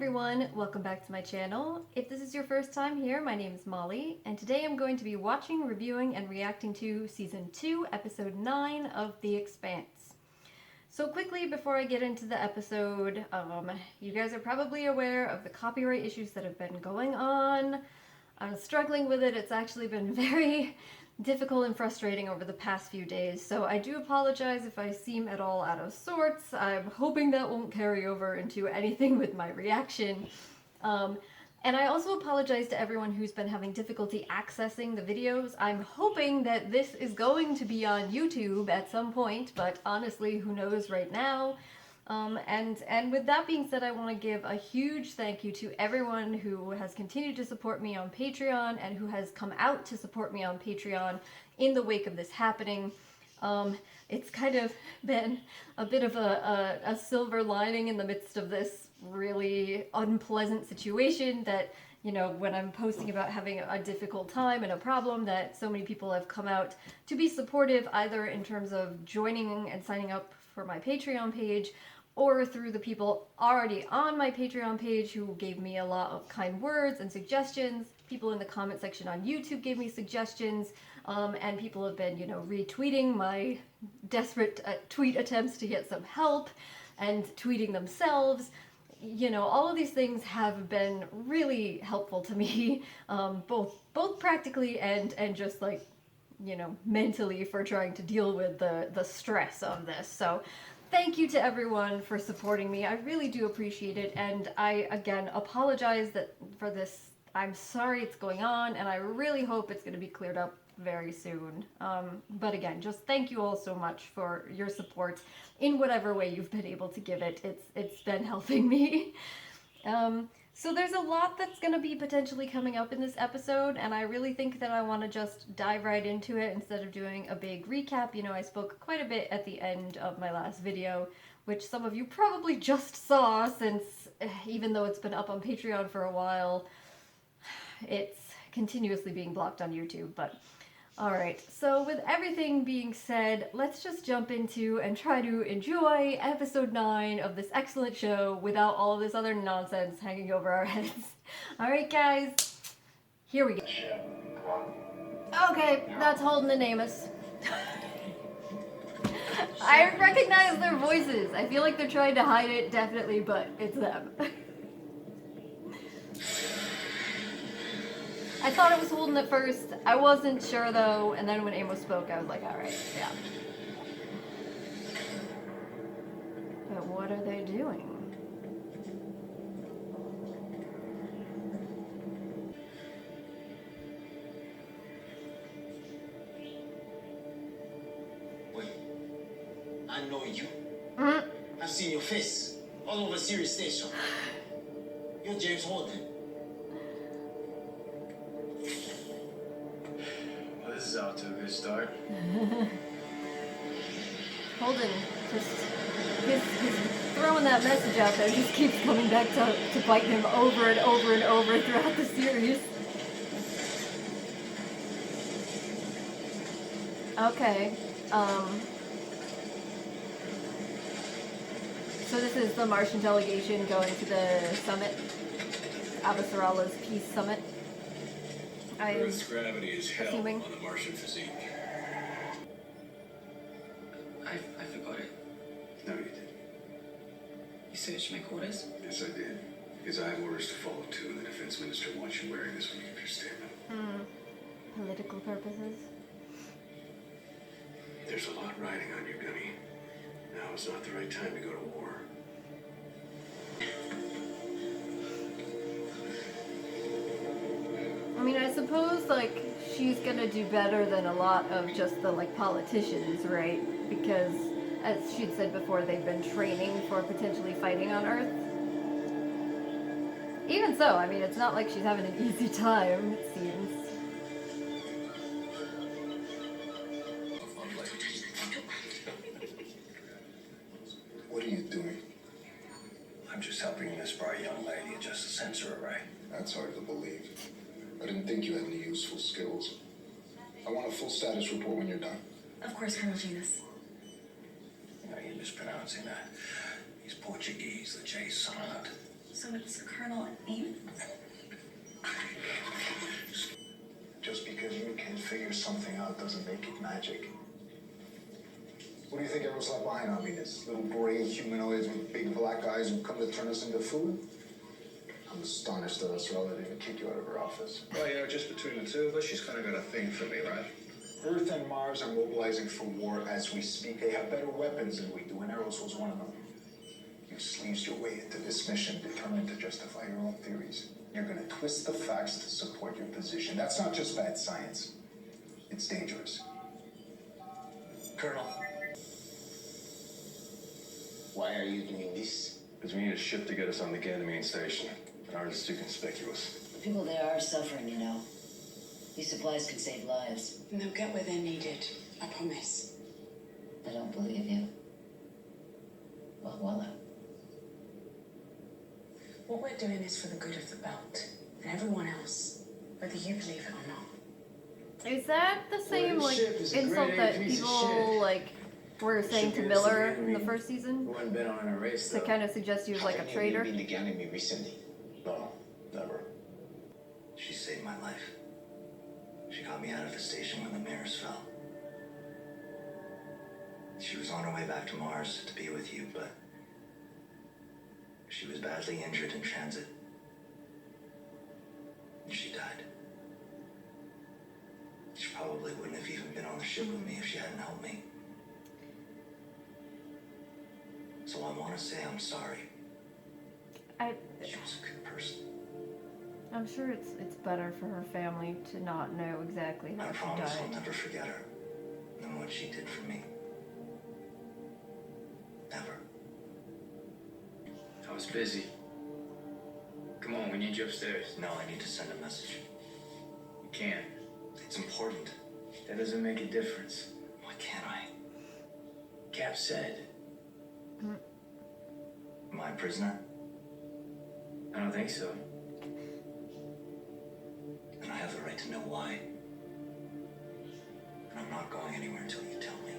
everyone, welcome back to my channel. If this is your first time here, my name is Molly, and today I'm going to be watching, reviewing, and reacting to Season 2, Episode 9 of The Expanse. So quickly, before I get into the episode, you guys are probably aware of the copyright issues that have been going on. I'm struggling with it. It's actually been very difficult and frustrating over the past few days, so I do apologize if I seem at all out of sorts. I'm hoping that won't carry over into anything with my reaction. And I also apologize to everyone who's been having difficulty accessing the videos. I'm hoping that this is going to be on YouTube at some point, but honestly, who knows right now. And with that being said, I want to give a huge thank you to everyone who has continued to support me on Patreon and who has come out to support me on Patreon in the wake of this happening. It's kind of been a bit of a silver lining in the midst of this really unpleasant situation that, you know, when I'm posting about having a difficult time and a problem, that so many people have come out to be supportive, either in terms of joining and signing up for my Patreon page, or through the people already on my Patreon page who gave me a lot of kind words and suggestions. People in the comment section on YouTube gave me suggestions, and people have been, you know, retweeting my desperate tweet attempts to get some help and tweeting themselves. You know, all of these things have been really helpful to me, both practically and just like, you know, mentally, for trying to deal with the stress of this. So thank you to everyone for supporting me. I really do appreciate it, and I, again, apologize for this. I'm sorry it's going on, and I really hope it's going to be cleared up very soon. But again, just thank you all so much for your support in whatever way you've been able to give it. It's been helping me. So there's a lot that's going to be potentially coming up in this episode, and I really think that I want to just dive right into it instead of doing a big recap. You know, I spoke quite a bit at the end of my last video, which some of you probably just saw, since even though it's been up on Patreon for a while, it's continuously being blocked on YouTube. But alright, so with everything being said, let's just jump into and try to enjoy episode 9 of this excellent show without all of this other nonsense hanging over our heads. Alright guys, here we go. Okay, that's Hardin and Amos. I recognize their voices. I feel like they're trying to hide it, definitely, but it's them. I thought it was Hardin at first. I wasn't sure though, and then when Amos spoke, I was like, alright, yeah. But what are they doing? Wait, I know you. I've seen your face all over Sirius Station. You're James Hardin. This is out to a good start. Hardin, just his throwing that message out there just keeps coming back to bite him over and over and over throughout the series. Okay, so this is the Martian delegation going to the summit, Avasarala's peace summit. Earth's gravity is hell assuming. on the Martian physique. I forgot it. No, you didn't. You searched my quarters? Yes, I did. Because I have orders to follow too, and the defense minister wants you wearing this when you give your statement. Political purposes. There's a lot riding on you, Gunny. Now is not the right time to go to war. I mean, I suppose, like, she's gonna do better than a lot of just the, like, politicians, right? Because, as she'd said before, they've been training for potentially fighting on Earth. Even so, I mean, it's not like she's having an easy time, it seems. What are you doing? I'm just helping this bright young lady adjust the sensor array. That's hard to believe. I didn't think you had any useful skills. I want a full status report when you're done. Of course, Colonel Janus. You know, you're mispronouncing that. He's Portuguese, the J's silent. So it's Colonel Aim? Just because you can figure something out doesn't make it magic. What do you think everyone's left behind on me? This little gray humanoids with big black eyes who come to turn us into food? I'm astonished that Australia didn't even kick you out of her office. Well, you know, just between the two of us, she's kind of got a thing for me, right? Earth and Mars are mobilizing for war as we speak. They have better weapons than we do, and Eros was one of them. You sleazed your way into this mission, determined to justify your own theories. You're going to twist the facts to support your position. That's not just bad science. It's dangerous. Colonel, why are you doing this? Because we need a ship to get us on the Ganymede station. And ours is too conspicuous. The people there are suffering, you know. These supplies could save lives. And they'll get where they're needed, I promise. I don't believe you. Well, voila. What we're doing is for the good of the belt and everyone else, whether you believe it or not. Is that the same this like ship is a insult grade A that piece of people shit. like were saying to Should be Miller listening to in the me. first season We haven't been on a race, to though. kind of suggest he was like a Have any traitor? of you been to Ganymede recently? No, never. She saved my life. She got me out of the station when the mirrors fell. She was on her way back to Mars to be with you, but she was badly injured in transit. And she died. She probably wouldn't have even been on the ship with me if she hadn't helped me. So I want to say I'm sorry. She was a good person. I'm sure it's better for her family to not know exactly I how she promise I'll died. never forget her and what she did for me. Never. I was busy. Come on, we need you upstairs. No, I need to send a message. You can't. It's important. That doesn't make a difference. Why can't I? Cap said. Am I a prisoner? I don't think so. Then I have the right to know why. And I'm not going anywhere until you tell me.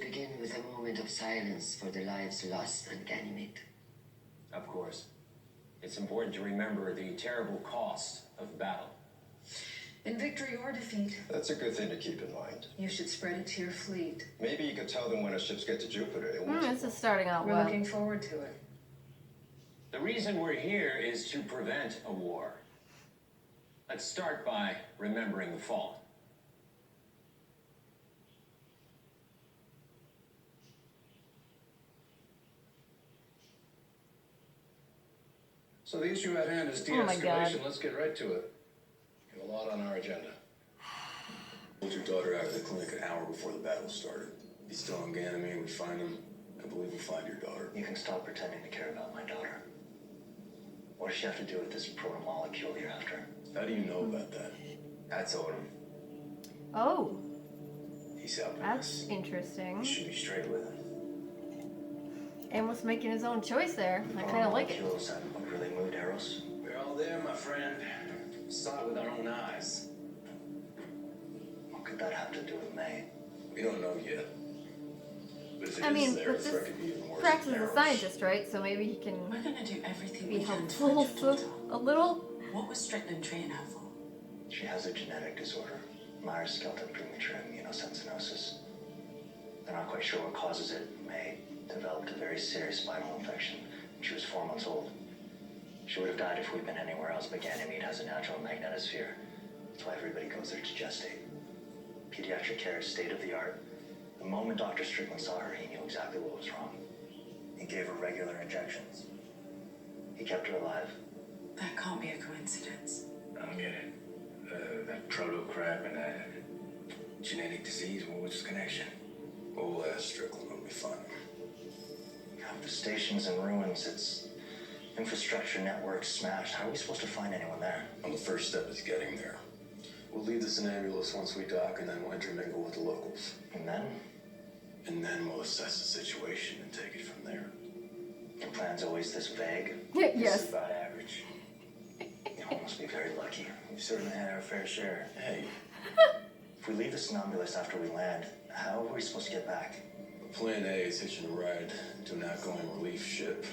Begin with a moment of silence for the lives lost on Ganymede. Of course. It's important to remember the terrible cost of battle. In victory or defeat, That's a good thing to keep in mind. you should spread it to your fleet. Maybe you could tell them when our ships get to Jupiter. They won't This is starting out We're well. looking forward to it. The reason we're here is to prevent a war. Let's start by remembering the fallen. So the issue at hand is Oh my God. de-escalation. Let's get right to it. We have a lot on our agenda. Pulled your daughter out of the clinic an hour before the battle started. If he's still on Ganymede, we find him. I believe we'll find your daughter. You can stop pretending to care about my daughter. What does she have to do with this proto-molecule you're after? How do you know about that? I told him. Oh, He's helping that's us. interesting. You should be straight with him. And was making his own choice there. I kind of like it. Proto-molecules and what really moved Eros? We're all there, my friend. Saw it with our own eyes. What could that have to do with May? We don't know yet. But if it I is mean, there, but the threat this could be even worse. Prax than is a Eros. scientist, right? So maybe he can We're gonna do everything be we can to helpful find your for daughter. a little. What was Strickland treating her for? She has a genetic disorder, Myers-Skeleton premature immunosensinosis. They're not quite sure what causes it. May developed a very serious spinal infection when she was 4 months old. She would have died if we'd been anywhere else, but Ganymede has a natural magnetosphere. That's why everybody goes there to gestate. Pediatric care is state of the art. The moment Dr. Strickland saw her, he knew exactly what was wrong. He gave her regular injections. He kept her alive. That can't be a coincidence. I don't get it. That proto crap and that genetic disease, what was the connection? We'll ask Strickland when we find him. The station's in ruins. Its infrastructure network smashed. How are we supposed to find anyone there? Well, the first step is getting there. We'll leave the Somnambulist once we dock, and then we'll intermingle with the locals. And then? And then we'll assess the situation and take it from there. Your plan's always this vague? This Yes. is about average. You all must be very lucky. We've certainly had our fair share. Hey, if we leave the Somnambulist after we land, how are we supposed to get back? Plan A is hitching a ride to an outgoing relief ship.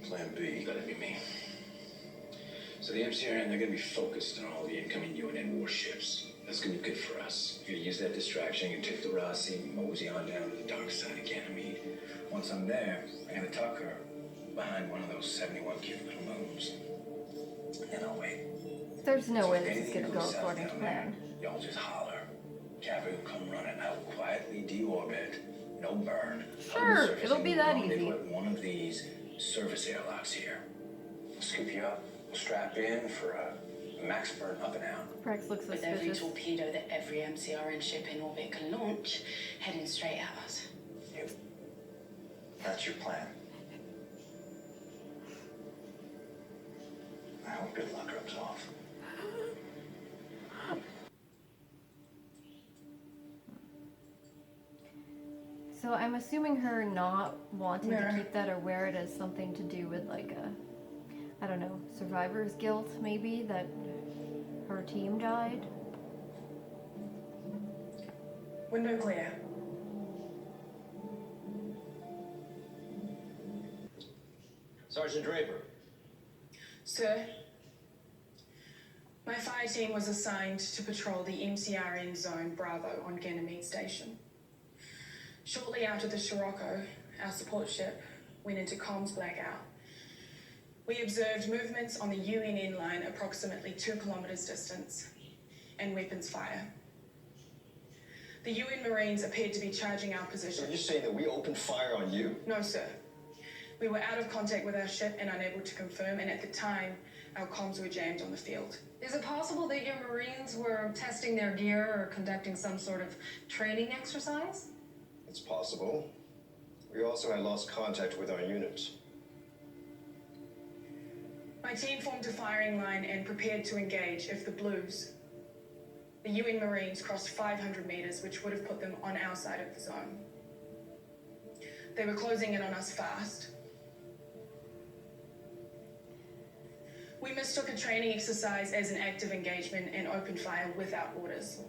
Plan B. Gotta be me. So the MCRN, they're gonna be focused on all the incoming UNN warships. That's gonna be good for us. You're gonna use that distraction and take the Rossi, mosey on down to the dark side of Ganymede. Once I'm there, I'm gonna tuck her behind one of those 71 cute little moons. And then I'll wait. There's no So way if this is anything gonna go goes south according to down there, plan. y'all just holler. Cavalry will come running out, quietly deorbit, no burn. Sure, it'll be that easy. At one of these service airlocks here. We'll scoop you up, we'll strap in for a max burn up and out. Rex looks With every suspicious. torpedo that every MCRN ship in orbit can launch, heading straight at us. You. That's your plan. I hope good luck rubs off. So I'm assuming her not wanting Where? to keep that or wear it as something to do with like a, I don't know, survivor's guilt maybe, that her team died. Window clear. Sergeant Draper. Sir, my fire team was assigned to patrol the MCRN Zone Bravo on Ganymede Station. Shortly after the Scirocco, our support ship, went into comms blackout. We observed movements on the UNN line approximately 2 kilometers distance and weapons fire. The UN Marines appeared to be charging our position. So you're saying that we opened fire on you? No, sir. We were out of contact with our ship and unable to confirm, and at the time, our comms were jammed on the field. Is it possible that your Marines were testing their gear or conducting some sort of training exercise? It's possible. We also had lost contact with our unit. My team formed a firing line and prepared to engage if the Blues, the UN Marines, crossed 500 meters, which would have put them on our side of the zone. They were closing in on us fast. We mistook a training exercise as an active engagement and opened fire without orders.